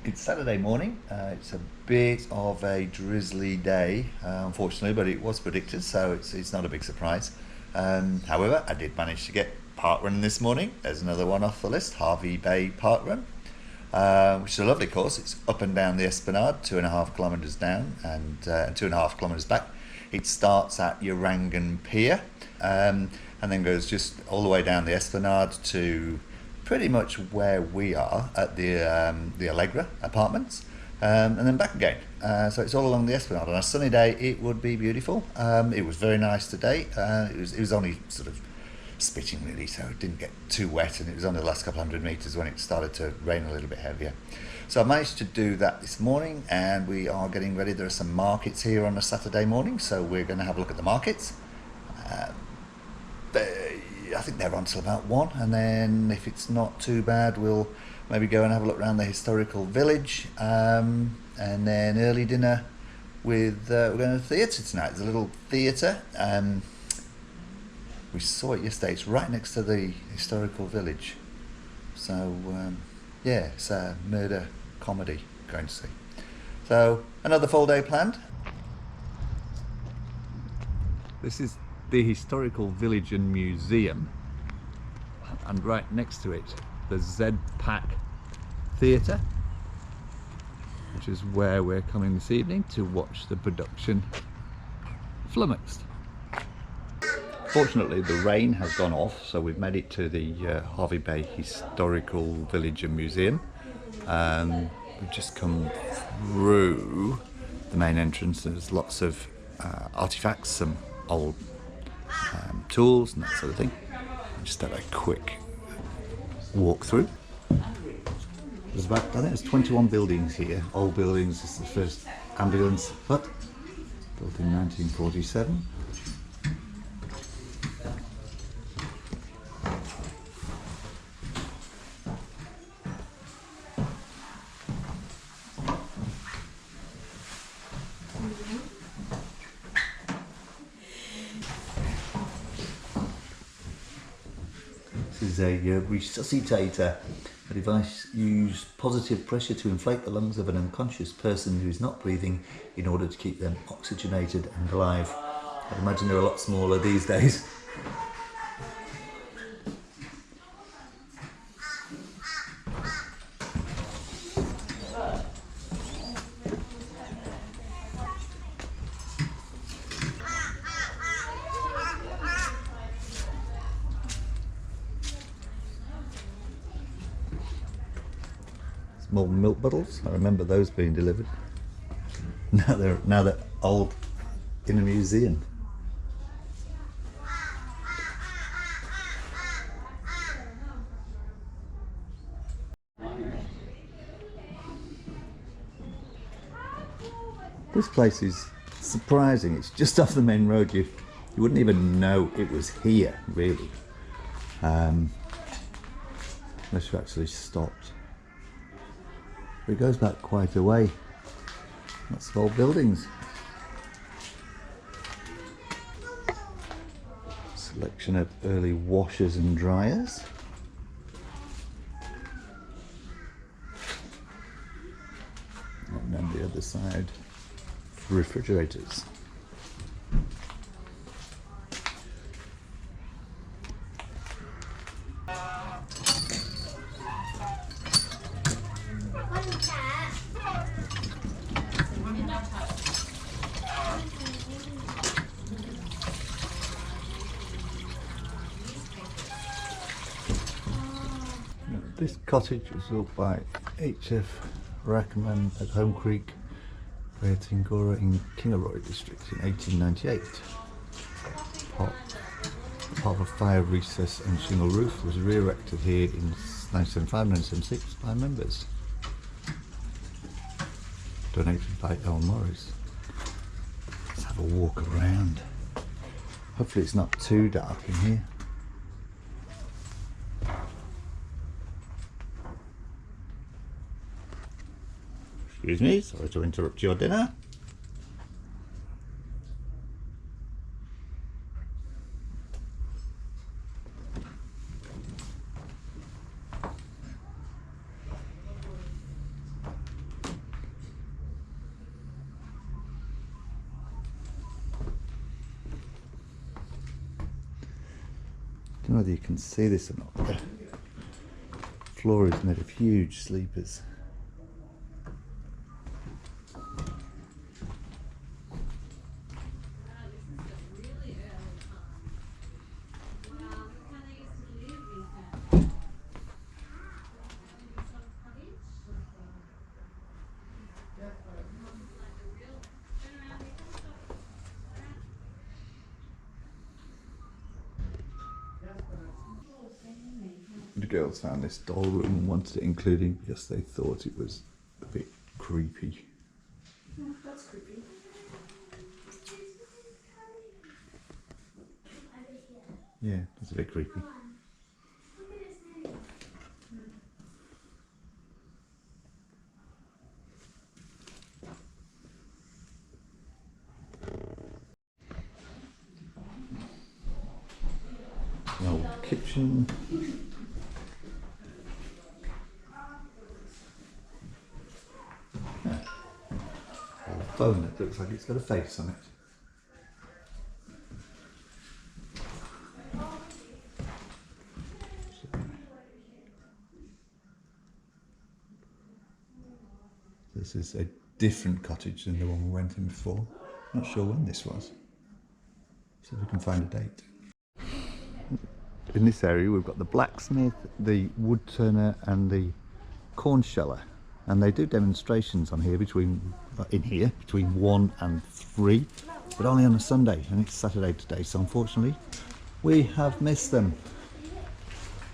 It's Saturday morning. It's a bit of a drizzly day, unfortunately, but it was predicted, so it's not a big surprise. However, I did manage to get park running this morning. There's another one off the list, Hervey Bay Park Run, which is a lovely course. It's up and down the Esplanade, 2.5 kilometres down and 2.5 kilometres back. It starts at Urangan Pier and then goes just all the way down the Esplanade to pretty much where we are at the Allegra apartments, and then back again. So it's all along the Esplanade. On a sunny day, it would be beautiful. It was very nice today. It was only sort of spitting really, so it didn't get too wet, and it was only the last couple hundred metres when it started to rain a little bit heavier. So I managed to do that this morning, and we are getting ready. There are some markets here on a Saturday morning, so we're going to have a look at the markets. I think they're on till about 1, and then if it's not too bad, we'll maybe go and have a look around the historical village, and then early dinner with we're going to the theatre tonight. There's a little theatre. We saw it yesterday. It's right next to the historical village, so yeah, it's a murder comedy going to see. So another full day planned. This is the historical village and museum, and right next to it the Z-Pack Theatre, which is where we're coming this evening to watch the production Flummoxed. Fortunately the rain has gone off, so we've made it to the Hervey Bay Historical Village and Museum. We've just come through the main entrance. There's lots of artifacts, some old tools and that sort of thing. Just have a quick walk through. There's about, I think there's 21 buildings here, old buildings. This is the first ambulance hut, built in 1947. This is a resuscitator, a device used positive pressure to inflate the lungs of an unconscious person who is not breathing in order to keep them oxygenated and alive. I'd imagine they're a lot smaller these days. Small milk bottles, I remember those being delivered. Now they're old in a museum. This place is surprising. It's just off the main road. You wouldn't even know it was here, really, unless you actually stopped. But it goes back quite a way. Lots of old buildings. Selection of early washers and dryers. And then the other side, refrigerators. This cottage was built by H.F. Rackman at Home Creek, Tingora in Kingaroy district in 1898. Part of a fire recess and shingle roof was re-erected here in 1975-1976 by members. Donated by L. Morris. Let's have a walk around. Hopefully it's not too dark in here. Excuse me, sorry to interrupt your dinner. don't know whether you can see this or not. The floor is made of huge sleepers. The girls found this doll room and wanted it including because they thought it was a bit creepy. Oh, that's creepy. Yeah, it's a bit creepy. An old kitchen. Old phone that looks like it's got a face on it. This is a different cottage than the one we went in before. Not sure when this was. See if we can find a date. In this area we've got the blacksmith, the wood turner and the corn sheller, and they do demonstrations on here between 1 and 3, but only on a Sunday, and it's Saturday today, so unfortunately we have missed them.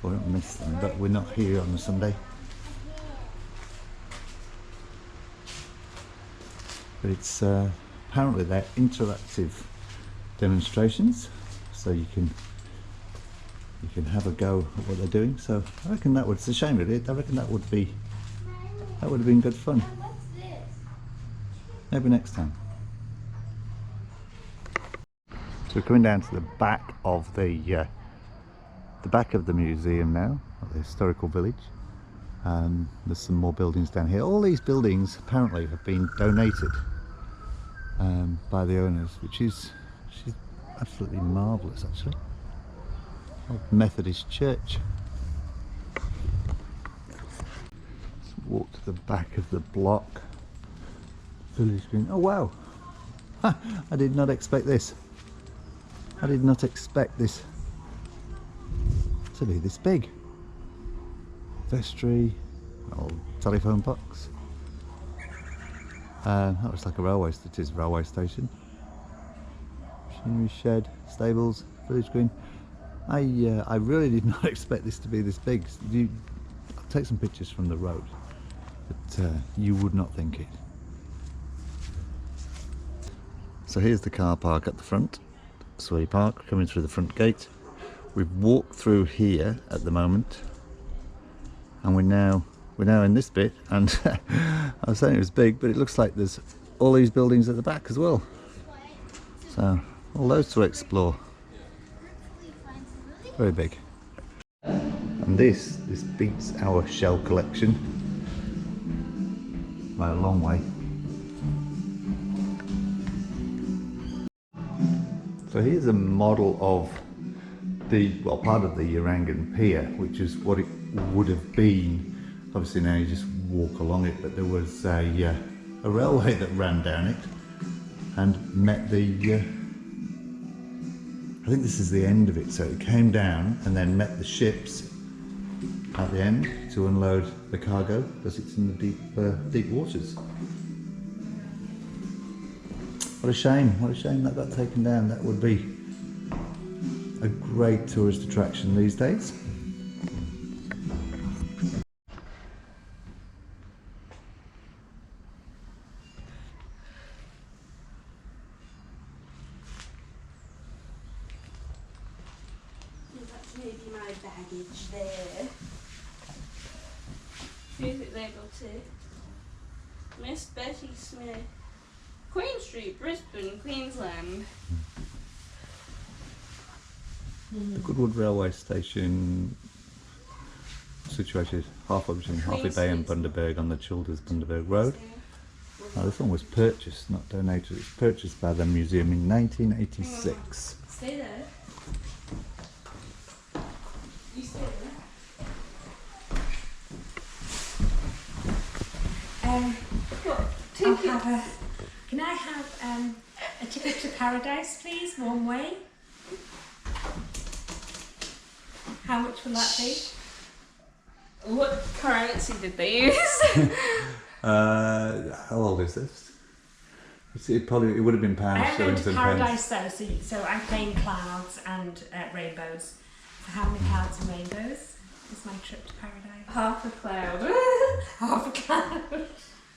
Well, we don't miss them, but we're not here on a Sunday. But it's apparently they're interactive demonstrations, so you can have a go at what they're doing. So I reckon that would, it's a shame really, I reckon that would have been good fun. Maybe next time. So we're coming down to the back of the museum now, at the historical village. There's some more buildings down here. All these buildings apparently have been donated by the owners, which is absolutely marvellous actually. Old Methodist church. Let's walk to the back of the block. Village green. Oh wow! Ha, I did not expect this. I did not expect this to be this big. Vestry, old telephone box. That looks like a railway station. Machinery shed, stables, village green. I really did not expect this to be this big. I'll take some pictures from the road, but you would not think it. So here's the car park at the front. So we park, coming through the front gate. We've walked through here at the moment, and we're now in this bit. And I was saying it was big, but it looks like there's all these buildings at the back as well. So all those to explore. Very big. And this beats our shell collection by a long way. So here's a model of part of the Yarangan Pier, which is what it would have been. Obviously now you just walk along it, but there was a railway that ran down it and met the I think this is the end of it, so it came down and then met the ships at the end to unload the cargo because it's in the deep waters. What a shame that got taken down. That would be a great tourist attraction these days. That's maybe my baggage there. Who's it labelled to? Miss Betty Smith. Queen Street, Brisbane, Queensland. The Goodwood railway station, situated halfway between Hervey Bay and Bundaberg on the Childers Bundaberg Road. Now, this one was purchased, not donated. It was purchased by the museum in 1986. Stay there. Can I have a ticket to paradise, please? One way. How much will that be? What currency did they use? How old is this? It would have been pounds. I am going to paradise though, so I'm playing clouds and rainbows. So how many clouds and rainbows is my trip to paradise? Half a cloud. Half a cloud.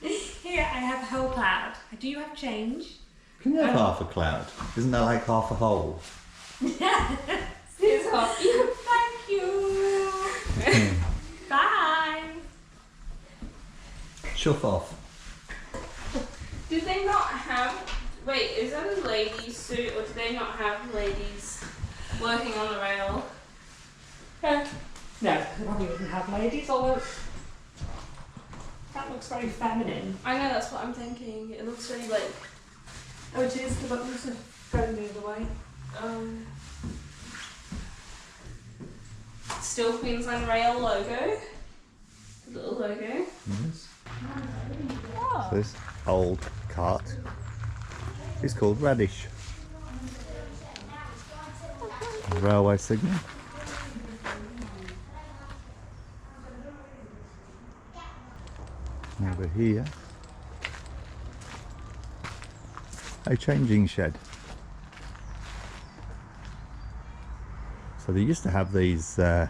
Here, I have a whole cloud. Do you have change? Can you have half a cloud? Isn't that like half a hole? Here's half. Thank you. Bye. Chuff off. Do they not have... Wait, is that a lady's suit or do they not have ladies working on the rail? No, they probably wouldn't have ladies, although that looks very feminine. I know, that's what I'm thinking. It looks really like... Oh, it is, the buttons are going the other way. Still Queensland Rail logo. Little logo. Yes. Oh. So this old cart is called Radish. Railway signal. Over here, a changing shed. So they used to have these, that's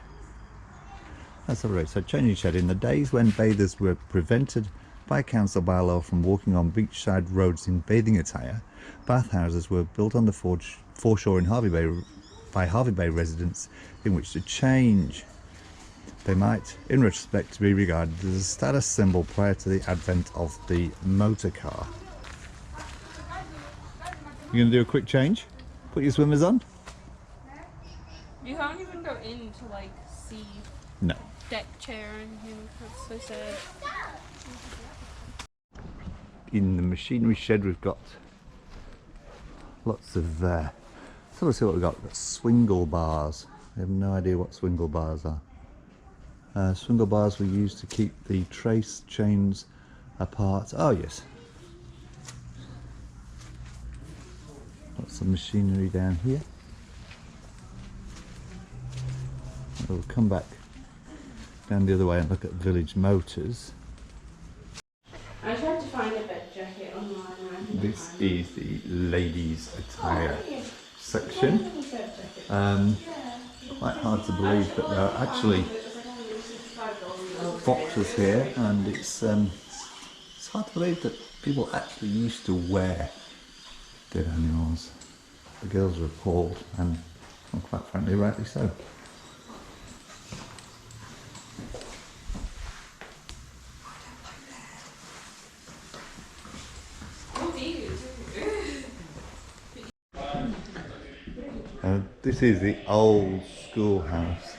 all right, so changing shed. In the days when bathers were prevented by council bylaw from walking on beachside roads in bathing attire, bathhouses were built on the foreshore in Hervey Bay by Hervey Bay residents in which to change. They might, in retrospect, be regarded as a status symbol prior to the advent of the motor car. You going to do a quick change? Put your swimmers on? You can't even go in to like see No. deck chair or anything. That's so sad. In the machinery shed we've got lots of, so let's see what we've got. We've got swingle bars. I have no idea what swingle bars are. Swingle bars were used to keep the trace chains apart. Oh yes. Lots of machinery down here. We'll come back down the other way and look at Village Motors. I tried to find a bed jacket online. This is the ladies' attire section. Quite hard to believe, but there are actually boxes here, and it's hard to believe that people actually used to wear dead animals. The girls are appalled, and quite frankly, rightly so. This is the old schoolhouse.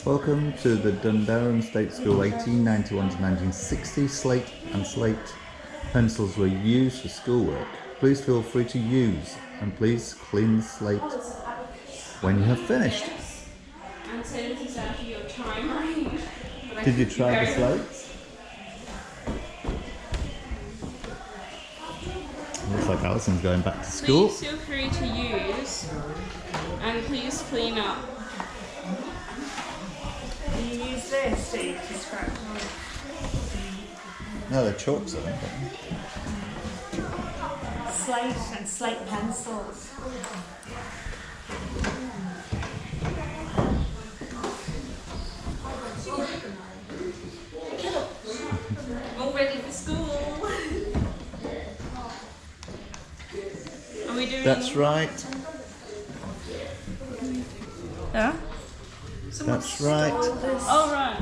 Welcome to the Dundarren State School, 1891 to 1960. Slate and slate pencils were used for schoolwork. Please feel free to use, and please clean the slate when you have finished. And so this is out of your time range. Did you try the slates? Looks like Alison's going back to school. Please feel free to use, and please clean up. You use this, Steve, to scratch on. No, they're chalks, I think. Slate and slate pencils. All ready for school. Are we doing? That's right. Yeah. That's right. Oh right.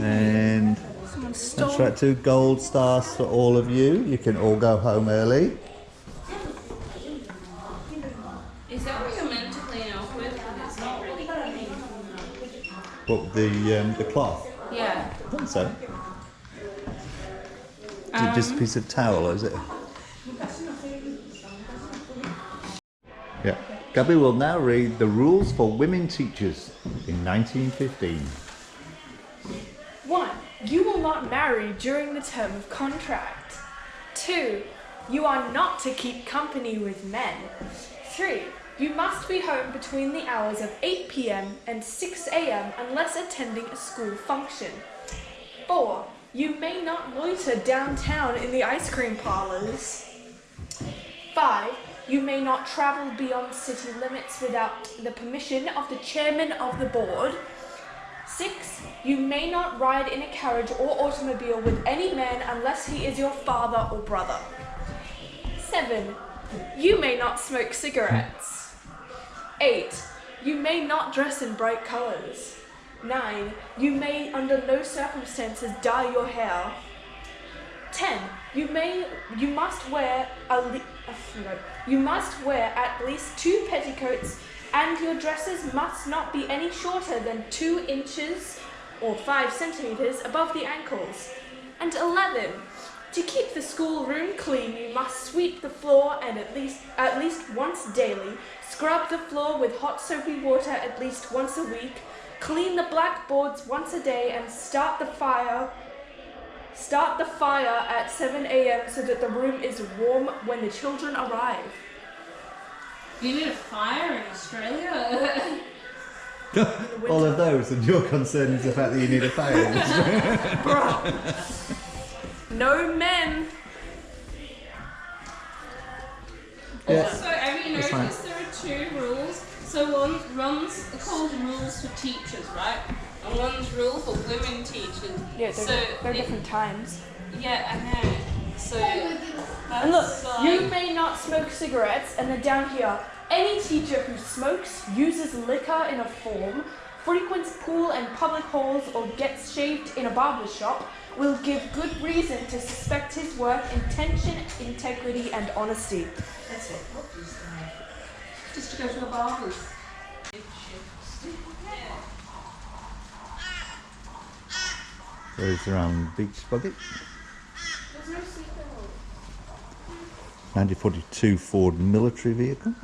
And Someone stole. that's right, 2 gold stars for all of you. You can all go home early. Is that what you're meant to clean off with? Because it's not really clean. What, the cloth? Yeah. I think so. Is it just a piece of towel, or is it? Yeah. Gaby will now read the rules for women teachers in 1915. 1. You will not marry during the term of contract. 2. You are not to keep company with men. 3. You must be home between the hours of 8 p.m. and 6 a.m. unless attending a school function. 4. You may not loiter downtown in the ice cream parlors. 5. You may not travel beyond city limits without the permission of the chairman of the board. 6. You may not ride in a carriage or automobile with any man unless he is your father or brother. 7. You may not smoke cigarettes. 8. You may not dress in bright colors. 9. You may under no circumstances dye your hair. 10. You must wear at least 2 petticoats, and your dresses must not be any shorter than 2 inches or 5 centimeters above the ankles. And 11. To keep the schoolroom clean, you must sweep the floor and at least once daily, scrub the floor with hot soapy water at least once a week, clean the blackboards once a day, and start the fire at 7 a.m. so that the room is warm when the children arrive. You need a fire in Australia? All of those, and your concern is the fact that you need a fire. Bruh. No men. Yeah. Also, have you That's noticed there are 2 rules? So one's called rules for teachers, right? And one's rule for women teachers. Yeah, they're different times. Yeah, I know. So And look, you may not smoke cigarettes, and then down here, any teacher who smokes, uses liquor in a form, frequents pool and public halls, or gets shaved in a barber shop will give good reason to suspect his work intention, integrity, and honesty. That's it. Just to go to a barber's. Goes around beach buggy. There's no seatbelt. 1942 Ford military vehicle.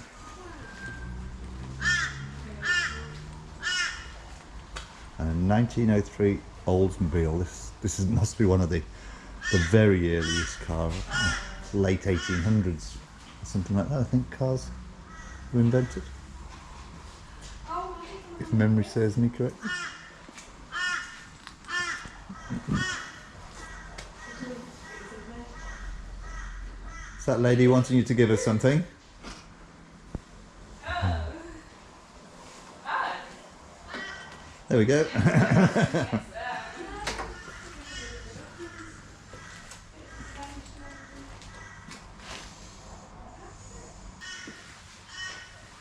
And 1903 Oldsmobile. This must be one of the very earliest car, late 1800s, something like that. I think cars were invented, if memory serves me correctly. Is that lady wanting you to give us something? There we go.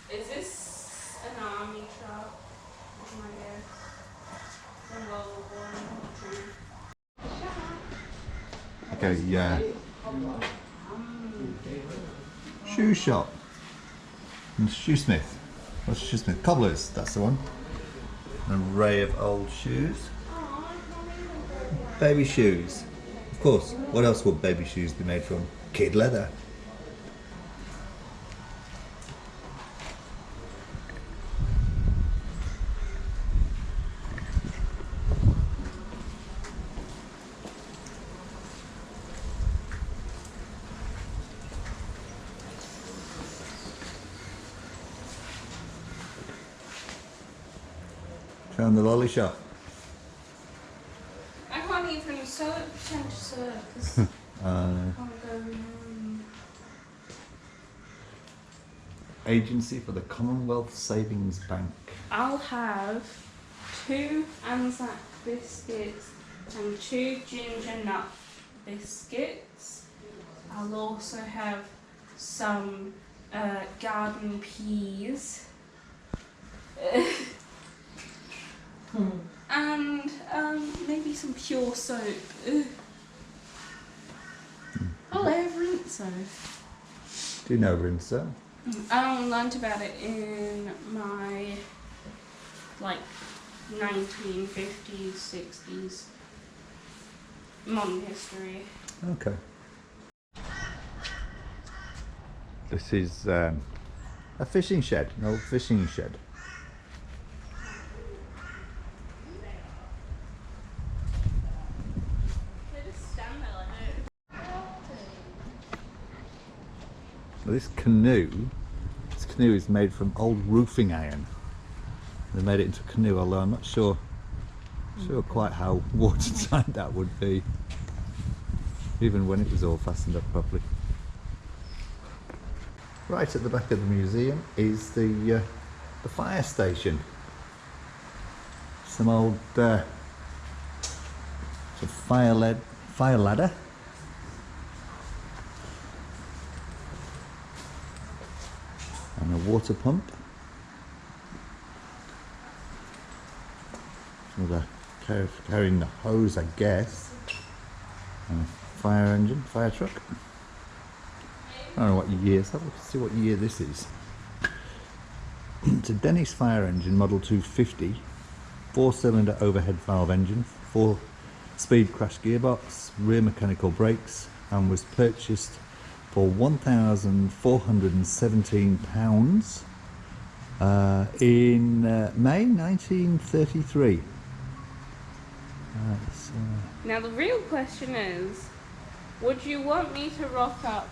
Is this an army truck? Oh my god. A World War I. Okay, yeah. Shoe shop. And shoesmith. What's shoesmith? Cobblers, that's the one. An array of old shoes. Baby shoes. Of course, what else would baby shoes be made from? Kid leather. Found the lolly shop. I can't even pretend to serve because I can't go. Agency for the Commonwealth Savings Bank. I'll have 2 Anzac biscuits and 2 ginger nut biscuits. I'll also have some garden peas. And maybe some pure soap. I'll have rinso. Do you know rinso? I learnt about it in my 1950s, 60s modern history. Okay. This is A fishing shed, an old fishing shed. They just stand there like Well, this canoe is made from old roofing iron. They made it into a canoe, although I'm not sure quite how watertight that would be, even when it was all fastened up properly. Right at the back of the museum is the fire station. Some old sort of fire ladder. And a water pump. With a carrying the hose, I guess. And a fire engine, fire truck. I don't know what year. Let's have a look and see what year this is. It's a Dennis fire engine, model 250, 4-cylinder overhead valve engine, 4-speed crash gearbox, rear mechanical brakes, and was purchased for £1,417 in May 1933. Now the real question is, would you want me to rock up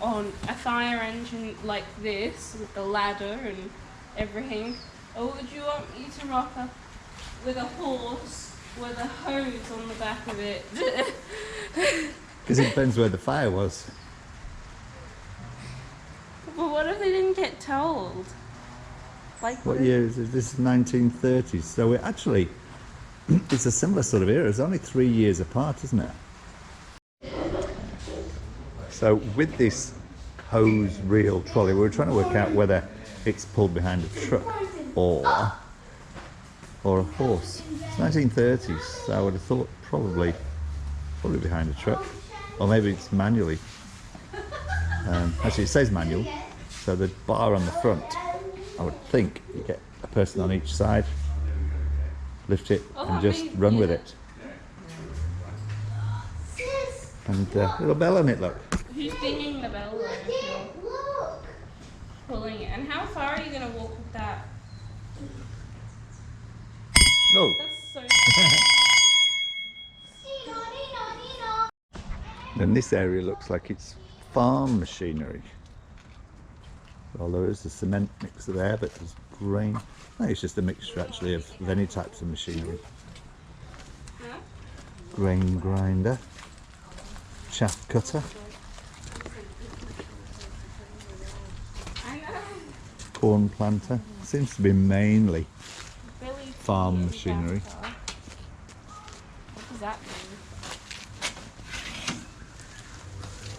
on a fire engine like this with the ladder and everything, or would you want me to rock up with a horse with a hose on the back of it? Because it depends where the fire was. But what if they didn't get told? Like What year is this? This is 1930s. So it actually, it's a similar sort of era. It's only 3 years apart, isn't it? So with this hose reel trolley, we were trying to work out whether it's pulled behind a truck or a horse. It's 1930s, so I would have thought probably behind a truck, or maybe it's manually. Actually, it says manual, so the bar on the front, I would think you get a person on each side, lift it, and just run with it. And little bell on it, look. Who's dinging the bell though? Pulling it. And how far are you going to walk with that? No. That's so And this area looks like it's farm machinery. Well, there is a cement mixer there, but there's grain. I think it's just a mixture actually of any types of machinery. Huh? Grain grinder, chaff cutter, I know. corn planter. Seems to be mainly Billy farm T machinery. Damper. What does that mean?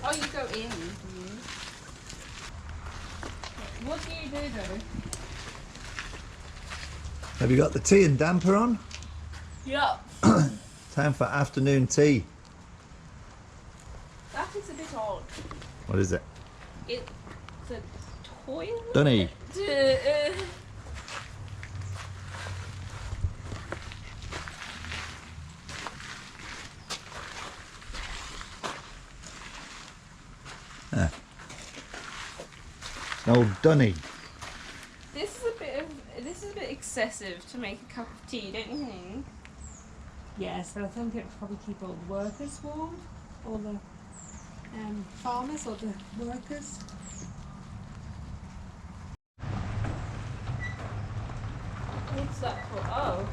Oh, you go in, do you? What do you do though? Have you got the tea and damper on? Yup. Time for afternoon tea. That is a bit odd. What is it? It's a toilet? Dunny. An old dunny. This is a bit excessive to make a cup of tea, don't you think? Yeah, so I think it would probably keep all the workers warm, all the farmers or the workers. What's that for? Oh.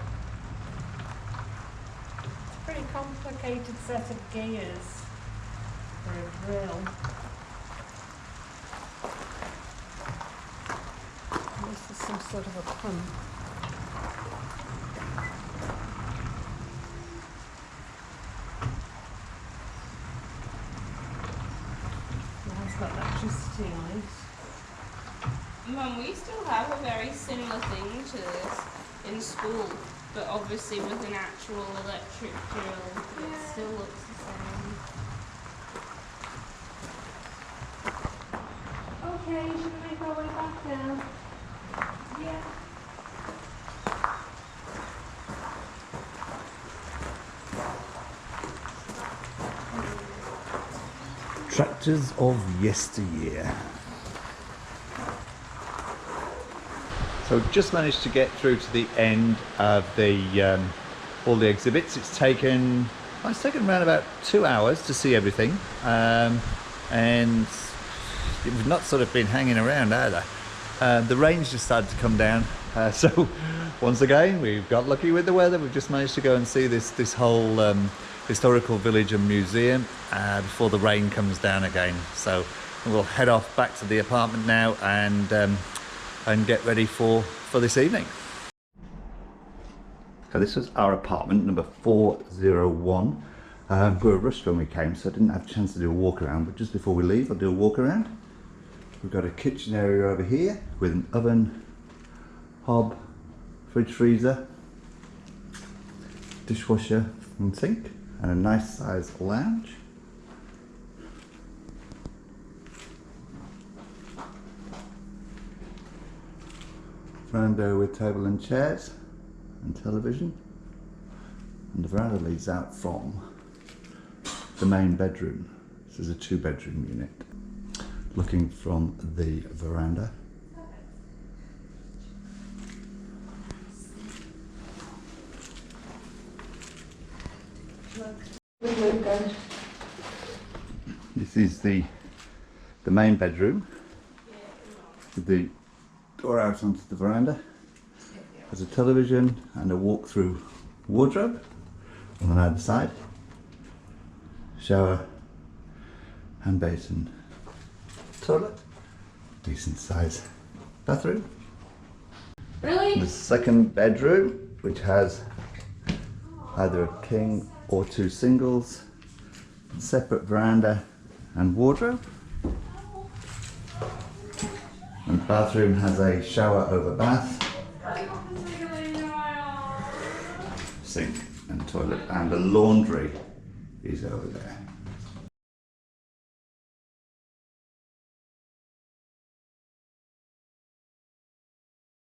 It's a pretty complicated set of gears for a drill. This is some sort of a pump. It has got electricity on it. Mum, we still have a very similar thing to this in school, but obviously with an actual electric drill. It still looks the same. Okay, should we make our way back now? Yeah. Tractors of yesteryear. So just managed to get through to the end of the all the exhibits. It's taken around about 2 hours to see everything, and we've not sort of been hanging around either. The rain's just started to come down, so once again we've got lucky with the weather. We've just managed to go and see this whole historical village and museum before the rain comes down again. So we'll head off back to the apartment now and get ready for this evening. So this was our apartment, number 401. We were rushed when we came, so I didn't have a chance to do a walk around, but just before we leave I'll do a walk around. We've got a kitchen area over here with an oven, hob, fridge freezer, dishwasher and sink, and a nice sized lounge. Veranda with table and chairs and television, and the veranda leads out from the main bedroom. This is a 2-bedroom unit. Looking from the veranda. This is the main bedroom with the door out onto the veranda. There's a television and a walk-through wardrobe on the other side. Shower and basin, toilet, decent size bathroom. Really? The second bedroom, which has either a king or 2 singles, separate veranda and wardrobe. And the bathroom has a shower over bath, sink and toilet, and the laundry is over there.